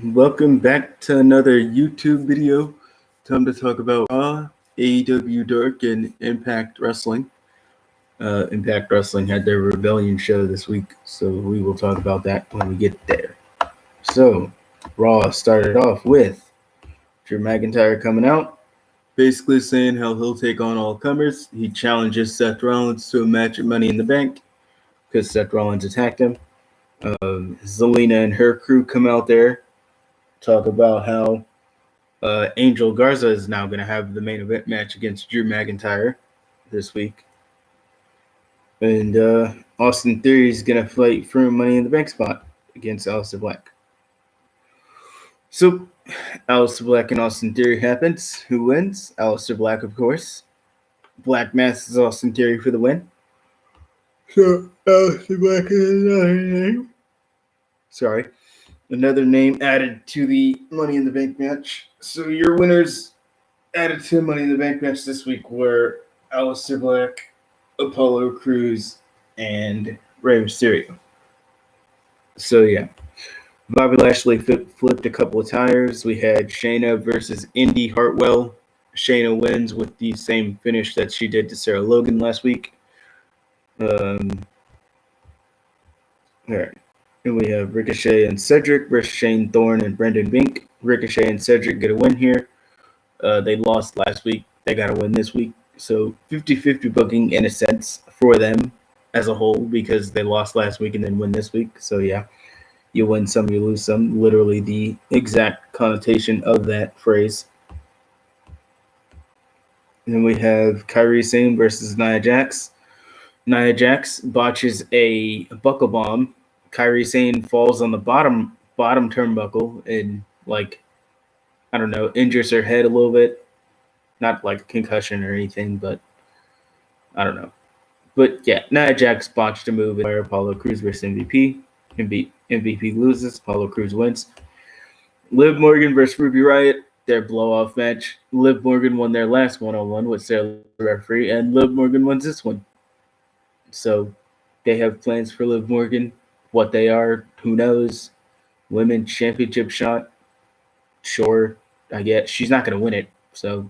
Welcome back to another YouTube video. Time to talk about Raw, AEW Dark, and Impact Wrestling. Impact Wrestling had their Rebellion show this week, so we will talk about that when we get there. So, Raw started off with Drew McIntyre coming out, basically saying how he'll take on all comers. He challenges Seth Rollins to a match at Money in the Bank because Seth Rollins attacked him. Zelina and her crew come out there, talk about how Angel Garza is now going to have the main event match against Drew McIntyre this week. And Austin Theory is going to fight for a Money in the Bank spot against Aleister Black. So, Aleister Black and Austin Theory happens. Who wins? Aleister Black, of course. Black masks Austin Theory for the win. So, Aleister Black is another name. Sorry. Another name added to the Money in the Bank match. So your winners added to the Money in the Bank match this week were Aleister Black, Apollo Crews, and Rey Mysterio. So yeah, Bobby Lashley flipped a couple of tires. We had Shayna versus Indy Hartwell. Shayna wins with the same finish that she did to Sarah Logan last week. All right. And we have Ricochet and Cedric versus Shane Thorne and Brendan Vink. Ricochet and Cedric get a win here. They lost last week. They got to win this week. So 50-50 booking in a sense for them as a whole because they lost last week and then win this week. So yeah, you win some, you lose some. Literally the exact connotation of that phrase. And then we have Kairi Sane versus Nia Jax. Nia Jax botches a buckle bomb. Kairi Sane falls on the bottom turnbuckle and injures her head a little bit. Not like a concussion or anything, but I don't know. But yeah, Nia Jax botched a move by Apollo Crews versus MVP. MVP loses. Apollo Crews wins. Liv Morgan versus Ruby Riott. Their blow-off match. Liv Morgan won their last one-on-one with Sarah referee, and Liv Morgan wins this one. So they have plans for Liv Morgan. What they are, who knows? Women's championship shot. Sure, I guess. She's not going to win it, so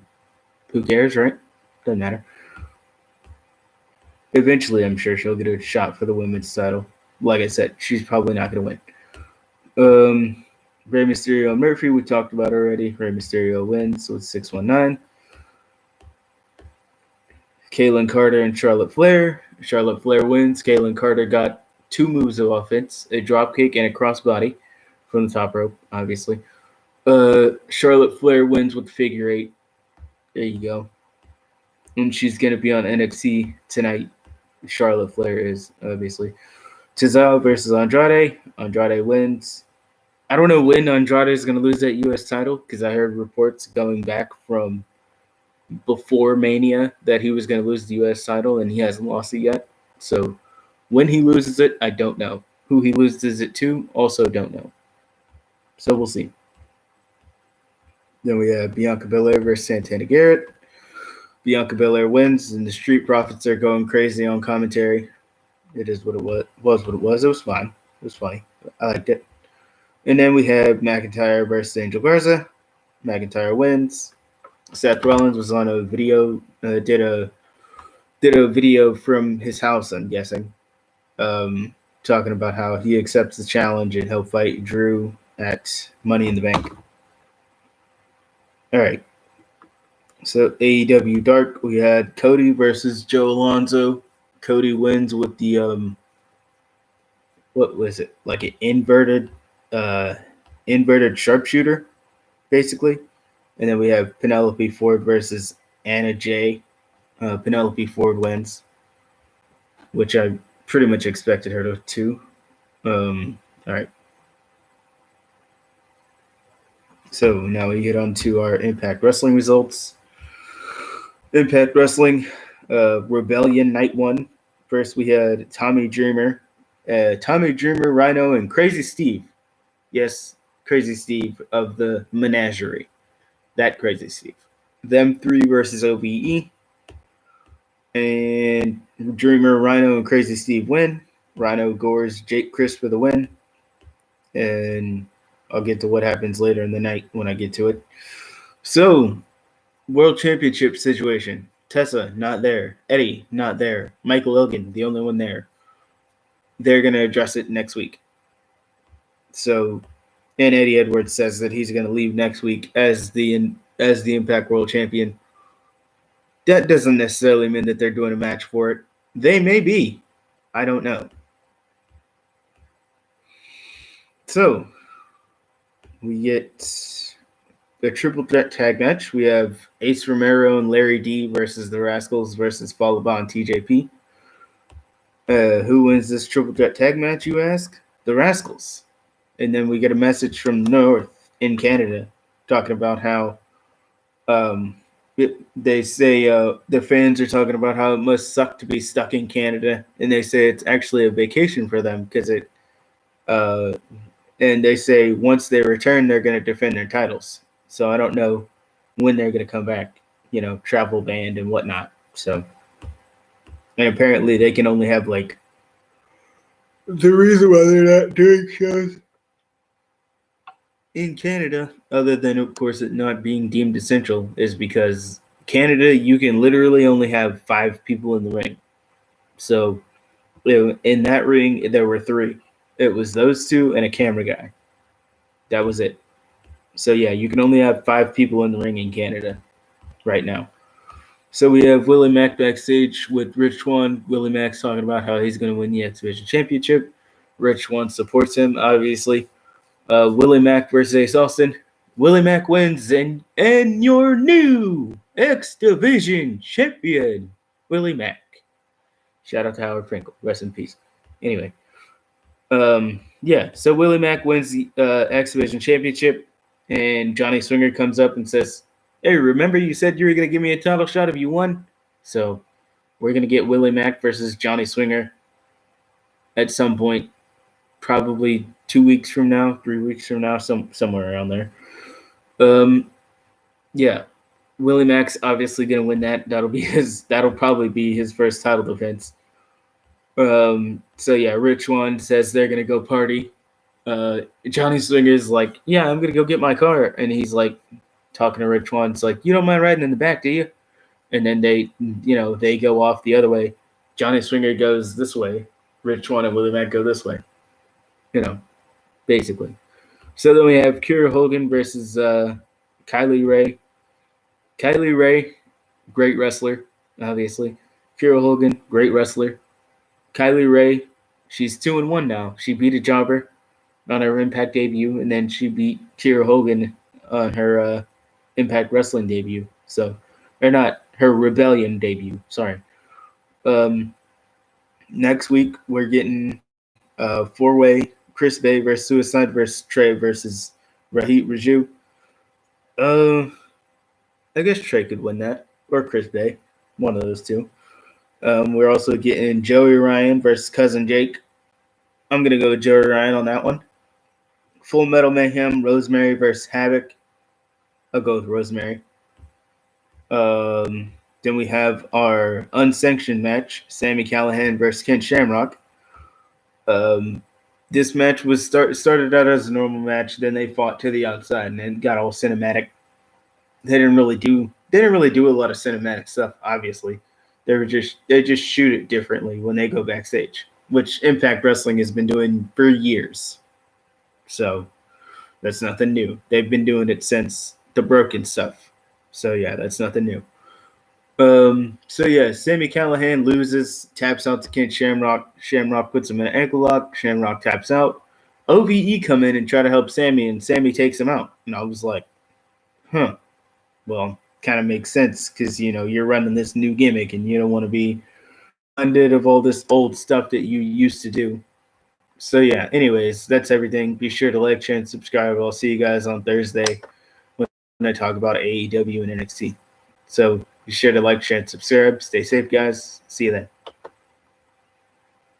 who cares, right? Doesn't matter. Eventually, I'm sure she'll get a shot for the women's title. Like I said, she's probably not going to win. Rey Mysterio and Murphy, we talked about already. Rey Mysterio wins with 619. Kaylin Carter and Charlotte Flair. Charlotte Flair wins. Kaylin Carter got two moves of offense, a dropkick and a crossbody from the top rope, obviously. Charlotte Flair wins with the figure eight. There you go. And she's going to be on NXT tonight. Charlotte Flair is, obviously. Cesaro versus Andrade. Andrade wins. I don't know when Andrade is going to lose that U.S. title because I heard reports going back from before Mania that he was going to lose the U.S. title and he hasn't lost it yet. So when he loses it, I don't know. Who he loses it to, also don't know. So we'll see. Then we have Bianca Belair versus Santana Garrett. Bianca Belair wins, and the Street Profits are going crazy on commentary. It is what it was. What it was. It was fine. It was funny. I liked it. And then we have McIntyre versus Angel Garza. McIntyre wins. Seth Rollins was on a video. Did a video from his house. I'm guessing, talking about how he accepts the challenge and he'll fight Drew at Money in the Bank. All right. So AEW Dark, we had Cody versus Joe Alonzo. Cody wins with the what was it? Like an inverted sharpshooter, basically. And then we have Penelope Ford versus Anna Jay. Penelope Ford wins, which I pretty much expected her to. All right. So now we get on to our Impact Wrestling results. Impact Wrestling, Rebellion Night 1. First we had Tommy Dreamer, Rhino, and Crazy Steve. Yes, Crazy Steve of the Menagerie. That Crazy Steve. Them three versus OVE. And Dreamer, Rhino, and Crazy Steve win. Rhino gores Jake Chris for the win. And I'll get to what happens later in the night when I get to it. So, World Championship situation. Tessa, not there. Eddie, not there. Michael Elgin, the only one there. They're going to address it next week. So, and Eddie Edwards says that he's going to leave next week as the Impact World Champion. That doesn't necessarily mean that they're doing a match for it. They may be. I don't know. So, we get a triple threat tag match. We have Ace Romero and Larry D versus the Rascals versus Fall and TJP. Who wins this triple threat tag match, you ask? The Rascals. And then we get a message from North in Canada talking about how they say the fans are talking about how it must suck to be stuck in Canada, and they say it's actually a vacation for them because it and they say once they return they're going to defend their titles. So I don't know when they're going to come back, travel band and whatnot. So, and apparently they can only have the reason why they're not doing shows in Canada, other than, of course, it not being deemed essential, is because Canada, you can literally only have 5 people in the ring. So in that ring, there were 3. It was those 2 and a camera guy. That was it. So, yeah, you can only have 5 people in the ring in Canada right now. So we have Willie Mack backstage with Rich Swann. Willie Mack's talking about how he's going to win the X Division Championship. Rich Swann supports him, obviously. Willie Mack versus Ace Austin. Willie Mack wins, and your new X Division champion, Willie Mack. Shout out to Howard Finkel. Rest in peace. Anyway, so Willie Mack wins the X Division championship, and Johnny Swinger comes up and says, "Hey, remember you said you were going to give me a title shot if you won?" So we're going to get Willie Mack versus Johnny Swinger at some point, probably 2 weeks from now, 3 weeks from now, somewhere around there. Willie Mack's obviously going to win that. That'll probably be his first title defense. Rich Swann says they're going to go party. Johnny Swinger's like, "Yeah, I'm going to go get my car." And he's like, talking to Rich Swann, it's like, "You don't mind riding in the back, do you?" And then they go off the other way. Johnny Swinger goes this way. Rich Swann and Willie Mack go this way. Basically. So then we have Kiera Hogan versus Kylie Ray. Kylie Ray, great wrestler, obviously. Kiera Hogan, great wrestler. Kylie Ray, she's 2-1 now. She beat a jobber on her Impact debut, and then she beat Kiera Hogan on her Impact Wrestling debut. So, or not, her Rebellion debut. Sorry. Next week, we're getting 4-way Chris Bay versus Suicide versus Trey versus Rahit Raju. I guess Trey could win that, or Chris Bay, one of those two. We're also getting Joey Ryan versus Cousin Jake. I'm gonna go with Joey Ryan on that one. Full Metal Mayhem, Rosemary versus Havoc. I'll go with Rosemary. Then we have our unsanctioned match, Sami Callihan versus Ken Shamrock. This match was started out as a normal match, then they fought to the outside and then got all cinematic. They didn't really do a lot of cinematic stuff, obviously. They just shoot it differently when they go backstage, which Impact Wrestling has been doing for years. So that's nothing new. They've been doing it since the Broken stuff. So yeah, that's nothing new. Sami Callihan loses, taps out to Ken Shamrock. Shamrock puts him in an ankle lock. Shamrock taps out. OVE come in and try to help Sami, and Sami takes him out. And I was like, well, kind of makes sense because, you're running this new gimmick and you don't want to be undid of all this old stuff that you used to do. So, yeah, anyways, that's everything. Be sure to like, share, and subscribe. I'll see you guys on Thursday when I talk about AEW and NXT. So, be sure to like, share, and subscribe. Stay safe, guys. See you then.